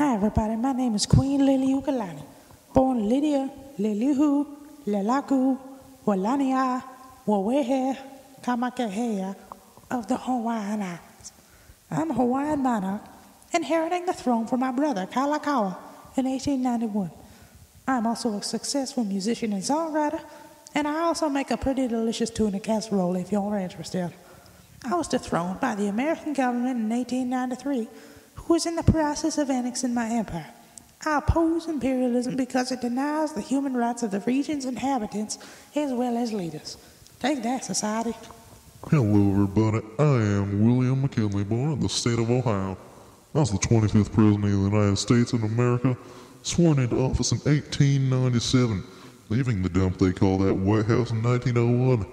Hi everybody, my name is Queen Lili'uokalani, born Lydia, Lili'uokalani, Wawehe, Kamakehea of the Hawaiian Islands. I'm a Hawaiian monarch, inheriting the throne from my brother Kalakaua in 1891. I'm also a successful musician and songwriter, and I also make a pretty delicious tuna casserole if you're interested. I was dethroned by the American government in 1893, who was in the process of annexing my empire. I oppose imperialism because it denies the human rights of the region's inhabitants as well as leaders. Take that, society. Hello everybody, I am William McKinley, born in the state of Ohio. I was the 25th President of the United States of America, sworn into office in 1897, leaving the dump they call that White House in 1901.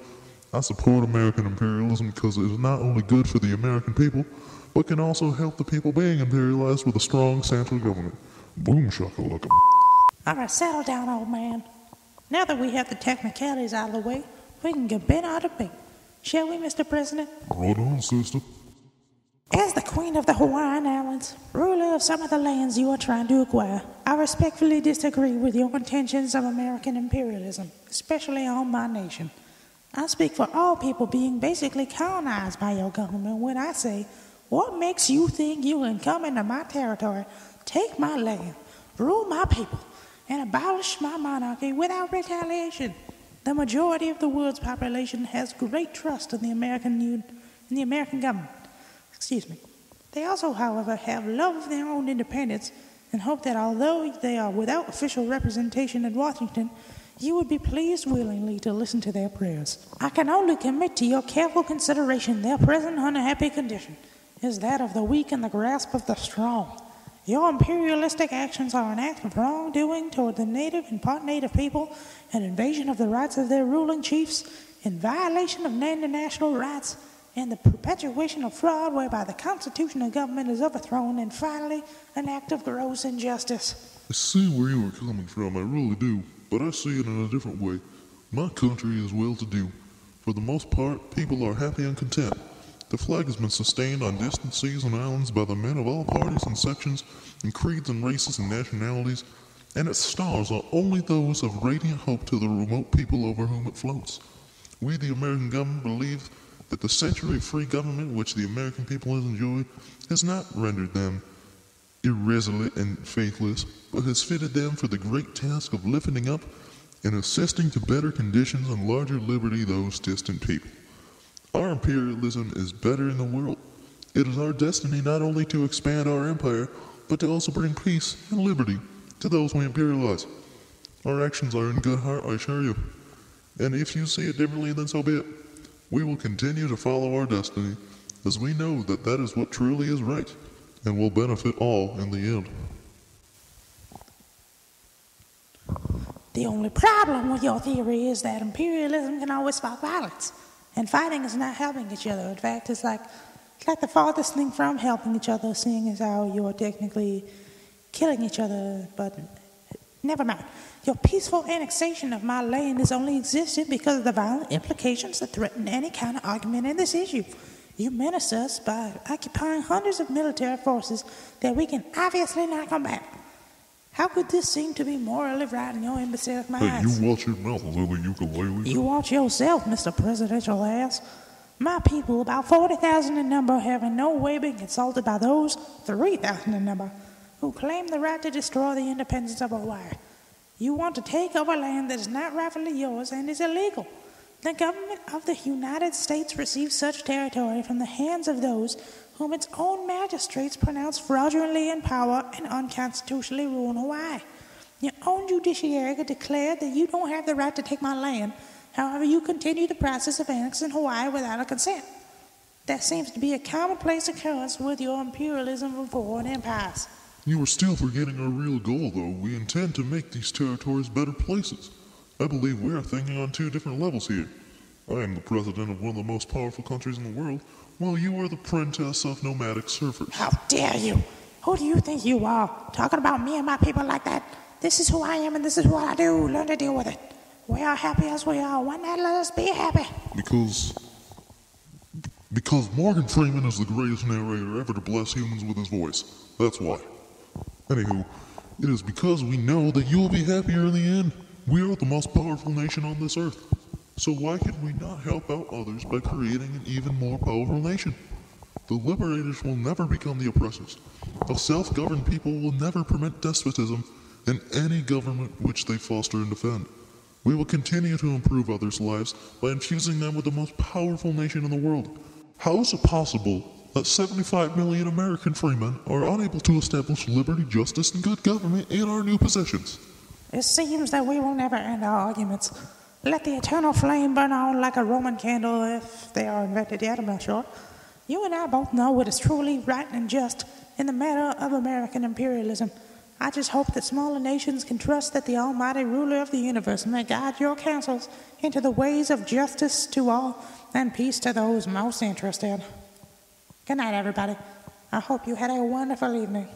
I support American imperialism because it is not only good for the American people, but can also help the people being imperialized with a strong central government. Boom shakalaka. Alright, settle down, old man. Now that we have the technicalities out of the way, we can get bent out of debate. Shall we, Mr. President? Right on, sister. As the Queen of the Hawaiian Islands, ruler of some of the lands you are trying to acquire, I respectfully disagree with your contentions of American imperialism, especially on my nation. I speak for all people being basically colonized by your government when I say, what makes you think you can come into my territory, take my land, rule my people, and abolish my monarchy without retaliation? The majority of the world's population has great trust in the American government. They also, however, have love of their own independence and hope that although they are without official representation in Washington, you would be pleased willingly to listen to their prayers. I can only commit to your careful consideration their present unhappy condition is that of the weak in the grasp of the strong. Your imperialistic actions are an act of wrongdoing toward the native and part native people, an invasion of the rights of their ruling chiefs, in violation of national rights, and the perpetuation of fraud whereby the constitutional government is overthrown, and finally, an act of gross injustice. I see where you are coming from, I really do, but I see it in a different way. My country is well-to-do. For the most part, people are happy and content. The flag has been sustained on distant seas and islands by the men of all parties and sections, and creeds and races and nationalities, and its stars are only those of radiant hope to the remote people over whom it floats. We, the American government, believe that the century of free government which the American people has enjoyed has not rendered them irresolute and faithless, but has fitted them for the great task of lifting up and assisting to better conditions and larger liberty those distant people. Our imperialism is better in the world. It is our destiny not only to expand our empire, but to also bring peace and liberty to those we imperialize. Our actions are in good heart, I assure you. And if you see it differently, then so be it. We will continue to follow our destiny, as we know that that is what truly is right, and will benefit all in the end. The only problem with your theory is that imperialism can always spark violence, and fighting is not helping each other. In fact, it's like the farthest thing from helping each other, seeing as how you're technically killing each other, but never mind. Your peaceful annexation of my land is only existent because of the violent implications that threaten any kind of argument in this issue. You menace us by occupying hundreds of military forces that we can obviously not combat. How could this seem to be morally right in your imbecilic minds? Hey, you watch your mouth, Lili'uokalani. You watch yourself, Mr. Presidential ass. My people, about 40,000 in number, have in no way been consulted by those 3,000 in number who claim the right to destroy the independence of Hawaii. You want to take over land that is not rightfully yours and is illegal. The government of the United States receives such territory from the hands of those whom its own magistrates pronounce fraudulently in power and unconstitutionally rule in Hawaii. Your own judiciary declared that you don't have the right to take my land. However, you continue the process of annexing Hawaii without a consent. That seems to be a commonplace occurrence with your imperialism of foreign empires. You are still forgetting our real goal, though. We intend to make these territories better places. I believe we are thinking on two different levels here. I am the president of one of the most powerful countries in the world, while you are the princess of nomadic surfers. How dare you? Who do you think you are, talking about me and my people like that? This is who I am and this is what I do. Learn to deal with it. We are happy as we are. Why not let us be happy? Because Morgan Freeman is the greatest narrator ever to bless humans with his voice. That's why. Anywho, it is because we know that you will be happier in the end. We are the most powerful nation on this earth. So why can we not help out others by creating an even more powerful nation? The liberators will never become the oppressors. A self-governed people will never permit despotism in any government which they foster and defend. We will continue to improve others' lives by infusing them with the most powerful nation in the world. How is it possible that 75 million American freemen are unable to establish liberty, justice, and good government in our new possessions? It seems that we will never end our arguments. Let the eternal flame burn on like a Roman candle, if they are invented yet, I'm not sure. You and I both know what is truly right and just in the matter of American imperialism. I just hope that smaller nations can trust that the almighty ruler of the universe may guide your counsels into the ways of justice to all and peace to those most interested. Good night, everybody. I hope you had a wonderful evening.